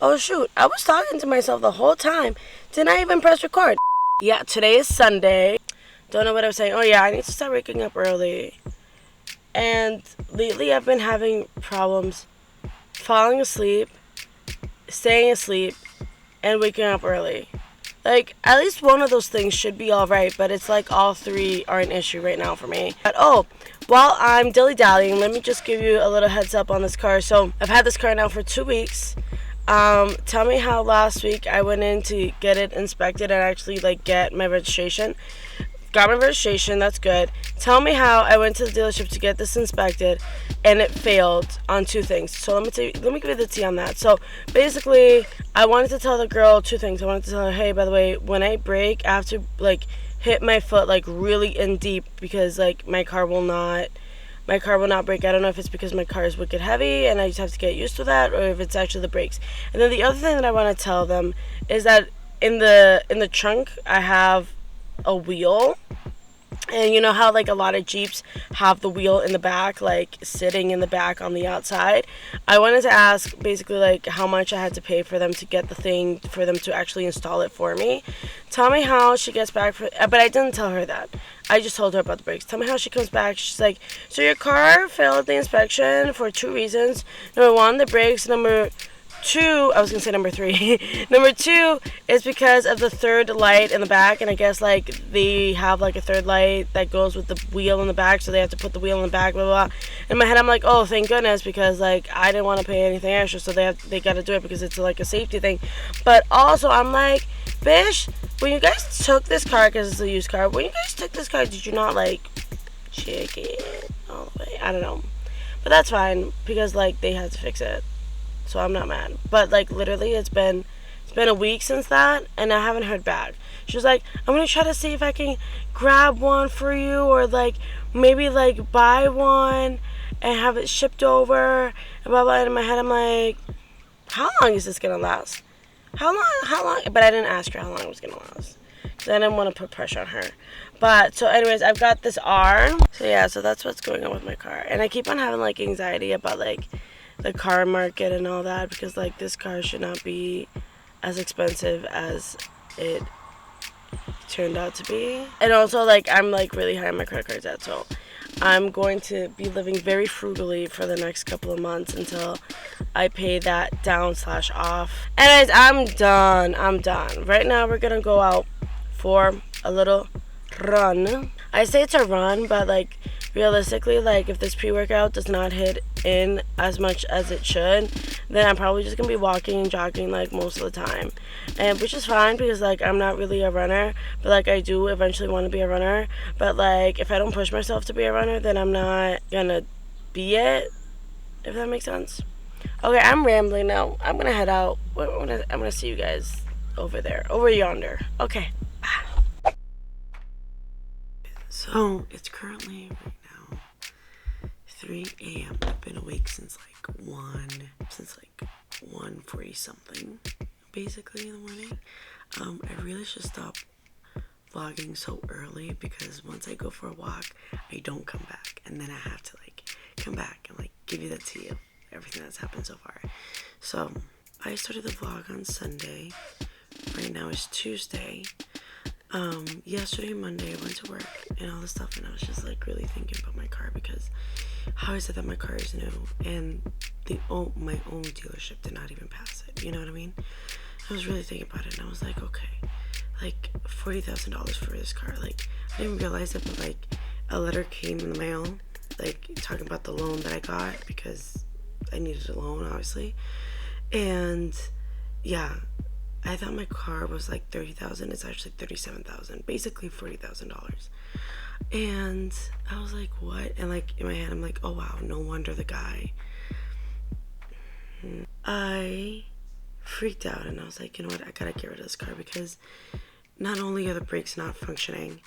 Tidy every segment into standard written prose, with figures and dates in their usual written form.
Oh shoot, I was talking to myself the whole time. Didn't I even press record? Yeah, today is Sunday. Don't know what I was saying. Oh yeah, I need to start waking up early. And lately I've been having problems falling asleep, staying asleep, and waking up early. Like, at least one of those things should be alright, but it's like all three are an issue right now for me. But while I'm dilly-dallying, let me just give you a little heads up on this car. So, I've had this car now for 2 weeks. Tell me how last week I went in to get it inspected and actually, like, get my registration. Got my registration, that's good. Tell me how I went to the dealership to get this inspected and it failed on two things. So let me give you the tea on that. So basically, I wanted to tell the girl two things. I wanted to tell her, hey, by the way, when I brake, I have to like hit my foot like really in deep because like my car will not brake. I don't know if it's because my car is wicked heavy and I just have to get used to that, or if it's actually the brakes. And then the other thing that I want to tell them is that in the trunk I have a wheel, and you know how like a lot of Jeeps have the wheel in the back, like sitting in the back on the outside. I wanted to ask basically like how much I had to pay for them to get the thing, for them to actually install it for me. Tell me how she gets back but I didn't tell her that. I just told her about the brakes. Tell me how she comes back. She's like, so your car failed the inspection for two reasons. Number one, the brakes. Number two, I was gonna say number three. Number two is because of the third light in the back, and I guess like they have like a third light that goes with the wheel in the back, so they have to put the wheel in the back, blah blah blah. In my head I'm like, oh thank goodness, because like I didn't want to pay anything extra, so they gotta do it because it's like a safety thing. But also I'm like, bitch, when you guys took this car, because it's a used car, when you guys took this car, did you not like check it all the way? I don't know, but that's fine because like they had to fix it. So I'm not mad. But like literally it's been a week since that and I haven't heard back. She was like, I'm gonna try to see if I can grab one for you, or like maybe like buy one and have it shipped over and blah blah. And in my head I'm like, how long is this gonna last? How long? But I didn't ask her how long it was gonna last because I didn't want to put pressure on her. But so anyways, I've got this R. So yeah, so that's what's going on with my car. And I keep on having like anxiety about like the car market and all that, because like this car should not be as expensive as it turned out to be. And also like I'm like really high on my credit card debt, so I'm going to be living very frugally for the next couple of months until I pay that down / off. Anyways, I'm done. Right now we're gonna go out for a little run. I say it's a run, but like realistically, like if this pre-workout does not hit in as much as it should, then I'm probably just gonna be walking and jogging like most of the time, and which is fine because like I'm not really a runner, but like I do eventually want to be a runner. But like if I don't push myself to be a runner, then I'm not gonna be it, if that makes sense. Okay, I'm rambling now. I'm gonna head out. I'm gonna see you guys over there, over yonder. Okay. So it's currently right now 3 a.m. I've been awake since like 1:40 something, basically in the morning. I really should stop vlogging so early because once I go for a walk, I don't come back, and then I have to like come back and like give you the tea of everything that's happened so far. So I started the vlog on Sunday. Right now is Tuesday. Yesterday, Monday, I went to work and all this stuff, and I was just like really thinking about my car, because how I said that my car is new and my own dealership did not even pass it, you know what I mean? I was really thinking about it, and I was like, okay, like $40,000 for this car. Like I didn't realize it, but like a letter came in the mail, like talking about the loan that I got, because I needed a loan obviously. And yeah, I thought my car was like $30,000. It's actually $37,000, basically $40,000. And I was like, what? And like in my head, I'm like, oh wow, no wonder the guy. I freaked out, and I was like, you know what? I gotta get rid of this car, because not only are the brakes not functioning,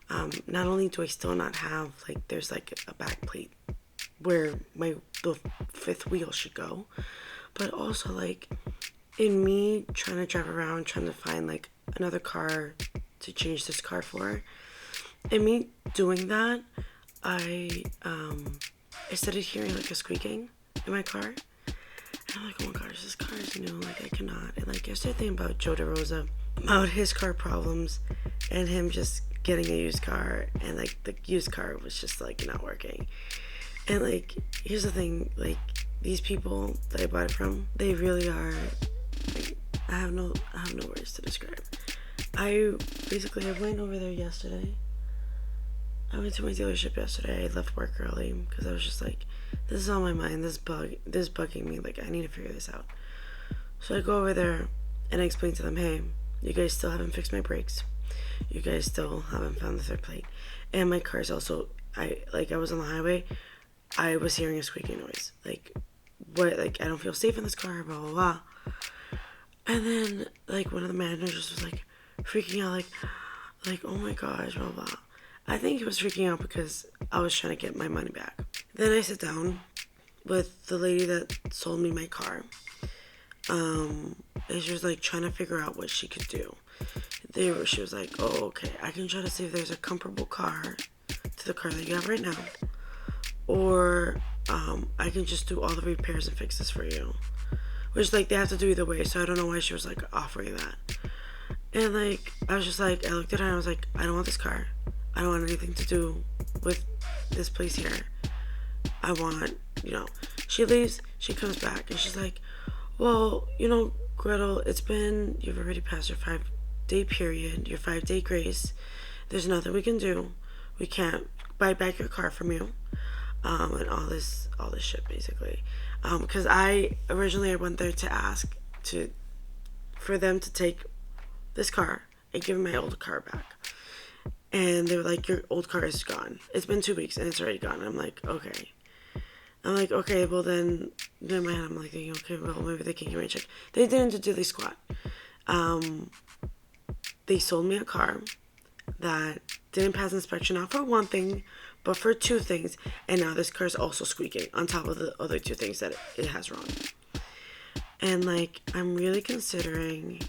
not only do I still not have like there's like a back plate where the fifth wheel should go, but also like in me trying to drive around trying to find like another car to change this car for, in me doing that, I started hearing like a squeaking in my car, And I'm like, oh my gosh, this car is new. Like, I cannot. And like, I started thinking about Joe DeRosa, about his car problems, and him just getting a used car, and like the used car was just like not working. And like, here's the thing, like, these people that I bought it from, they really are, like, I have no words to describe. I went over there yesterday. I went to my dealership yesterday. I left work early because I was just like, this is on my mind, this is bugging me, like, I need to figure this out. So I go over there and I explain to them, hey, you guys still haven't fixed my brakes. You guys still haven't found the third plate. And my car's also, I was on the highway, I was hearing a squeaking noise. Like, what, like, I don't feel safe in this car, blah, blah, blah. And then, like, one of the managers was, like, freaking out, like, oh my gosh, blah, blah. I think he was freaking out because I was trying to get my money back. Then I sit down with the lady that sold me my car. And she was, like, trying to figure out what she could do. She was like, oh, okay, I can try to see if there's a comparable car to the car that you have right now. Or, I can just do all the repairs and fixes for you. Which, like, they have to do either way, so I don't know why she was, like, offering that. And, like, I was just like, I looked at her and I was like, I don't want this car. I don't want anything to do with this place here. I want, she leaves, she comes back, and she's like, well, Gretel, you've already passed your 5-day period, your 5-day grace. There's nothing we can do. We can't buy back your car from you. And all this shit, basically. Because I went there to ask for them to take this car and give me my old car back. And they were like, your old car is gone. It's been 2 weeks and it's already gone. I'm like, okay. Well then, in my head, I'm like thinking, okay, well, maybe they can give me a check. They didn't do the squat. They sold me a car that didn't pass inspection, not for one thing, but for 2 things. And now this car is also squeaking on top of the other 2 things that it has wrong. And, like, I'm really considering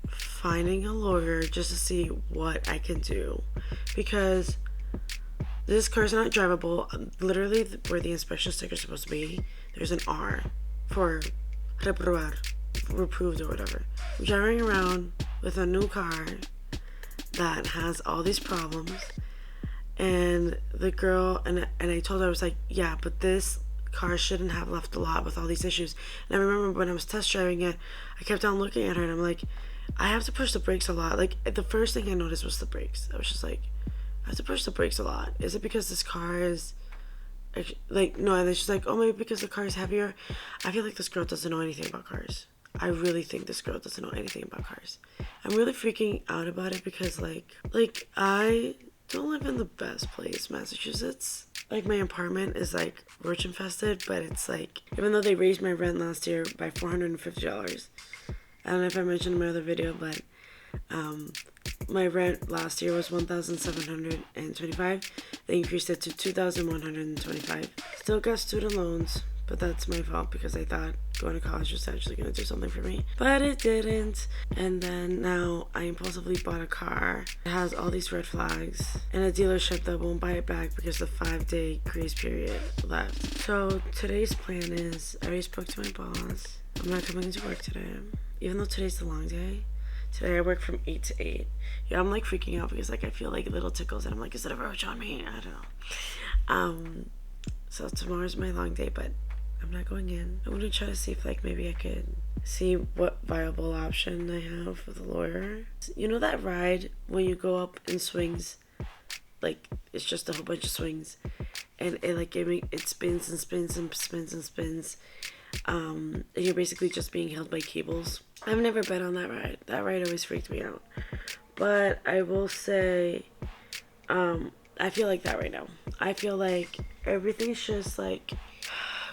finding a lawyer just to see what I can do, because this car's not drivable. Literally, where the inspection sticker is supposed to be, there's an R for reprobar, reproved or whatever. I'm driving around with a new car that has all these problems, and the girl, and I told her, I was like, yeah, but this car shouldn't have left the lot with all these issues. And I remember when I was test driving it, I kept on looking at her and I'm like, I have to push the brakes a lot. Like, the first thing I noticed was the brakes. I was just like, I have to push the brakes a lot. Is it because this car is, like, no, and then she's like, oh, maybe because the car is heavier. I feel like this girl doesn't know anything about cars. I really think this girl doesn't know anything about cars. I'm really freaking out about it because, like, I don't live in the best place, Massachusetts. Like, my apartment is, like, roach infested, but it's, like, even though they raised my rent last year by $450, I don't know if I mentioned in my other video, but my rent last year was $1,725. They increased it to $2,125. Still got student loans, but that's my fault because I thought going to college was actually going to do something for me. But it didn't. And then now I impulsively bought a car. It has all these red flags and a dealership that won't buy it back because the 5-day grace period left. So today's plan is, I already spoke to my boss. I'm not coming into work today. Even though today's the long day. Today I work from 8 to 8. Yeah, I'm like freaking out because like I feel like little tickles and I'm like, is it a roach on me? I don't know. So tomorrow's my long day, but I'm not going in. I'm gonna try to see if like maybe I could see what viable option I have with a lawyer. You know that ride when you go up in swings? Like, it's just a whole bunch of swings and it spins and spins and spins and spins. And you're basically just being held by cables. I've never been on that ride. That ride always freaked me out. But I will say, I feel like that right now. I feel like everything's just like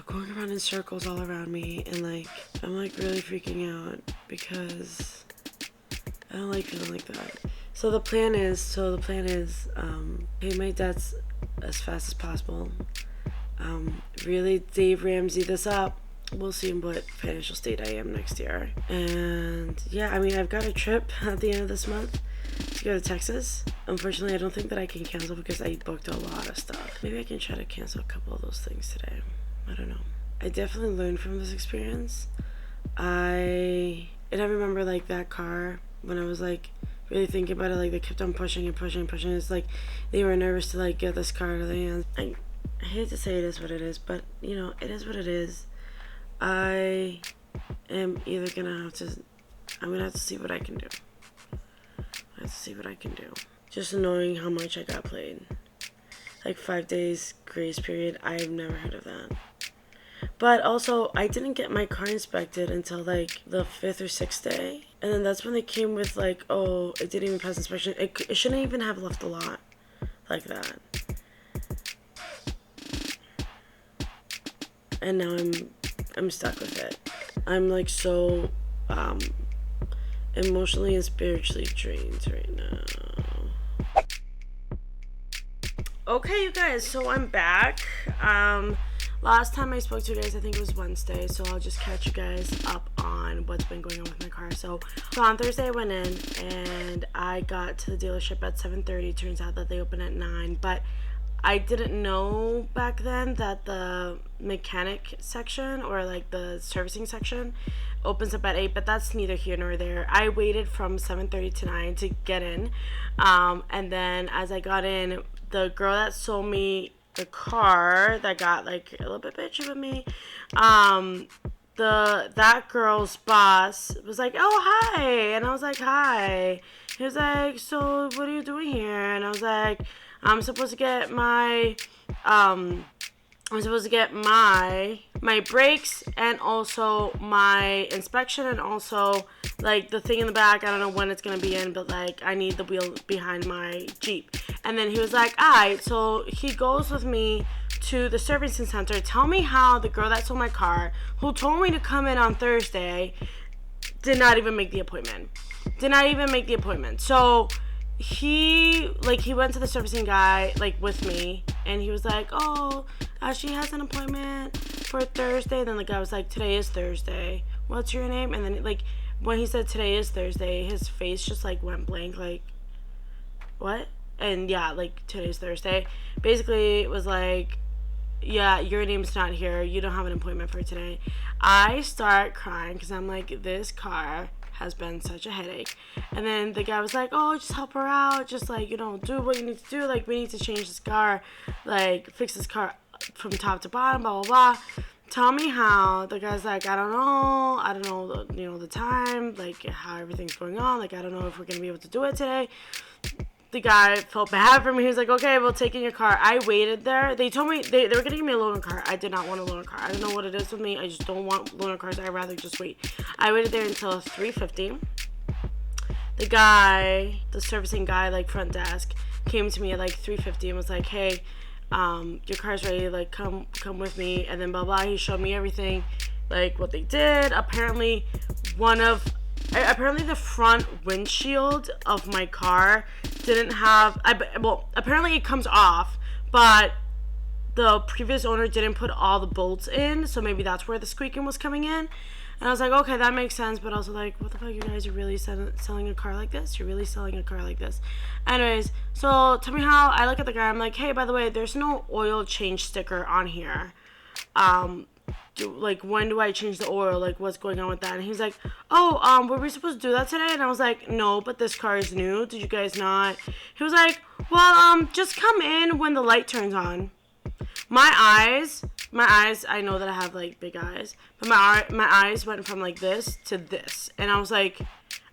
going around in circles all around me, and like I'm like really freaking out because I don't like feeling like that. So the plan is pay my debts as fast as possible. Really Dave Ramsey this up. We'll see in what financial state I am next year. And yeah, I mean, I've got a trip at the end of this month to go to Texas. Unfortunately, I don't think that I can cancel because I booked a lot of stuff. Maybe I can try to cancel a couple of those things today. I don't know. I definitely learned from this experience. And I remember like that car when I was like really thinking about it, like they kept on pushing and pushing and pushing. It's like they were nervous to like get this car to the hands. I hate to say it is what it is, but you know, it is what it is. I am either I'm gonna have to see what I can do. I have to see what I can do. Just knowing how much I got played. Like 5 days grace period, I've never heard of that. But also, I didn't get my car inspected until like the 5th or 6th day. And then that's when they came with like, oh, it didn't even pass inspection. It shouldn't even have left the lot like that. And now I'm stuck with it. I'm like so emotionally and spiritually drained right now. Okay, you guys, so I'm back. Last time I spoke to you guys, I think it was Wednesday, so I'll just catch you guys up on what's been going on with my car. So on Thursday I went in and I got to the dealership at 7:30. Turns out that they open at 9, but I didn't know back then that the mechanic section or like the servicing section opens up at 8, but that's neither here nor there. I waited from 7:30 to 9 to get in, and then as I got in, the girl that sold me the car that got like a little bit bitchy with me, that girl's boss was like, oh hi, and I was like, hi. He was like, so what are you doing here? And I was like, I'm supposed to get my my brakes and also my inspection and also like the thing in the back. I don't know when it's gonna be in, but like I need the wheel behind my Jeep. And then he was like, alright, so he goes with me to the servicing center. Tell me how the girl that sold my car, who told me to come in on Thursday, did not even make the appointment. So he went to the servicing guy like with me, and he was like, oh, she has an appointment for Thursday. Then the guy was like, today is Thursday, what's your name? And then like when he said today is Thursday, his face just like went blank, like what? And yeah, like today's Thursday. Basically it was like, yeah, your name's not here, you don't have an appointment for today. I start crying because I'm like, this car has been such a headache. And then the guy was like, oh, just help her out, just like, you know, do what you need to do, like we need to change this car, like fix this car from top to bottom, blah blah blah. Tell me how. The guy's like, I don't know the time, like how everything's going on, like I don't know if we're gonna be able to do it today. The guy felt bad for me. He was like, okay, we'll take in your car. I waited there. They told me they were gonna give me a loaner car. I did not want a loaner car. I don't know what it is with me. I just don't want loaner cars. I'd rather just wait. I waited there until 3:50. The guy, the servicing guy, like front desk, came to me at like 3:50 and was like, hey, your car's ready, like come with me. And then blah blah, he showed me everything, like what they did. Apparently the front windshield of my car didn't have, apparently it comes off, but the previous owner didn't put all the bolts in, so maybe that's where the squeaking was coming in. And I was like, okay, that makes sense, but also like, what the fuck, you guys are really selling a car like this? You're really selling a car like this? Anyways, so tell me how. I look at the guy, I'm like, hey, by the way, there's no oil change sticker on here. When do I change the oil? Like, what's going on with that? And he's like, oh, were we supposed to do that today? And I was like, no, but this car is new. Did you guys not? He was like, well, just come in when the light turns on. My eyes, I know that I have, like, big eyes, but my eyes went from, like, this to this. And I was like,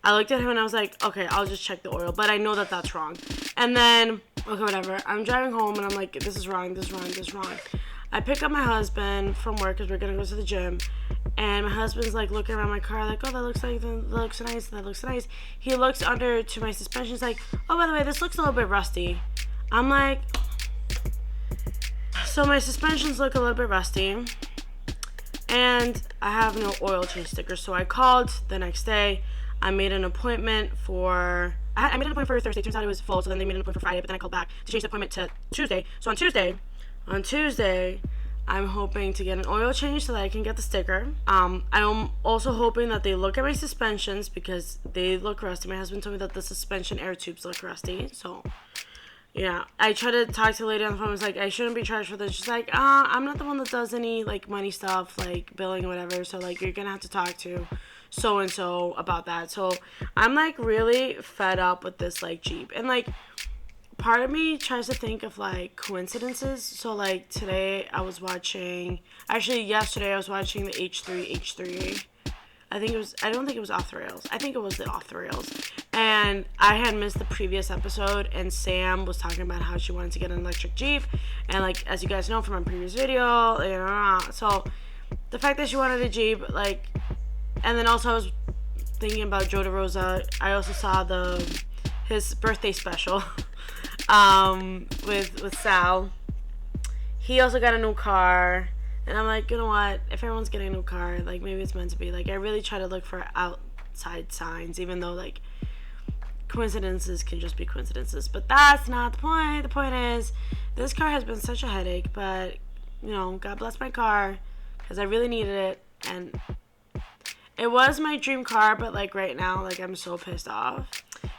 I looked at him and I was like, okay, I'll just check the oil, but I know that that's wrong. And then, okay, whatever. I'm driving home and I'm like, this is wrong. I pick up my husband from work because we're going to go to the gym. And my husband's like looking around my car like, oh, that looks nice. He looks under to my suspension. He's like, oh, by the way, this looks a little bit rusty. I'm like, so my suspensions look a little bit rusty. And I have no oil change sticker. So I called the next day. I made an appointment for Thursday. Turns out it was full. So then they made an appointment for Friday. But then I called back to change the appointment to Tuesday. So on Tuesday, I'm hoping to get an oil change so that I can get the sticker. I'm also hoping that they look at my suspensions because they look rusty. My husband told me that the suspension air tubes look rusty. So, Yeah, I tried to talk to the lady on the phone. I was like, I shouldn't be charged for this. She's like, I'm not the one that does any, like, money stuff, like, billing or whatever. So, like, you're gonna have to talk to so-and-so about that. So, I'm, like, really fed up with this, like, Jeep. And, like, part of me tries to think of, like, coincidences. So, like, today I was watching, actually, yesterday I was watching the H3. I don't think it was Off the Rails. I think it was the Off the Rails. And I had missed the previous episode, and Sam was talking about how she wanted to get an electric Jeep. And, like, as you guys know from my previous video, so the fact that she wanted a Jeep, like, and then also I was thinking about Joe DeRosa. I also saw his birthday special with Sal. He also got a new car. And I'm like, you know what? If everyone's getting a new car, like, maybe it's meant to be. Like, I really try to look for outside signs, even though, like, coincidences can just be coincidences. But that's not the point. The point is, this car has been such a headache. But, you know, God bless my car, because I really needed it. And it was my dream car, but, like, right now, like, I'm so pissed off.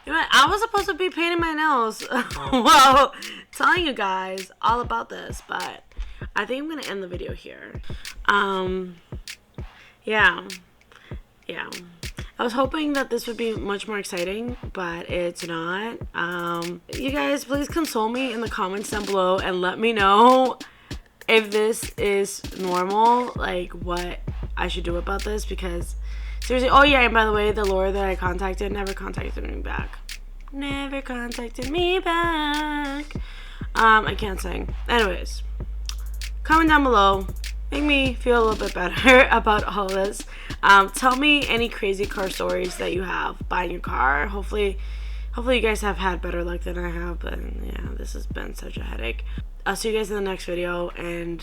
You know what? I was supposed to be painting my nails while telling you guys all about this, but I think I'm gonna end the video here. Yeah. I was hoping that this would be much more exciting, but it's not. You guys, please console me in the comments down below and let me know if this is normal, like what I should do about this, because seriously. Oh yeah, and by the way, the lawyer that I contacted never contacted me back. I can't sing. Anyways, comment down below. Make me feel a little bit better about all this. Tell me any crazy car stories that you have buying your car. Hopefully you guys have had better luck than I have. But yeah, this has been such a headache. I'll see you guys in the next video. And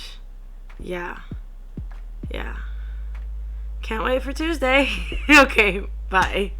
yeah. Can't wait for Tuesday. Okay, bye.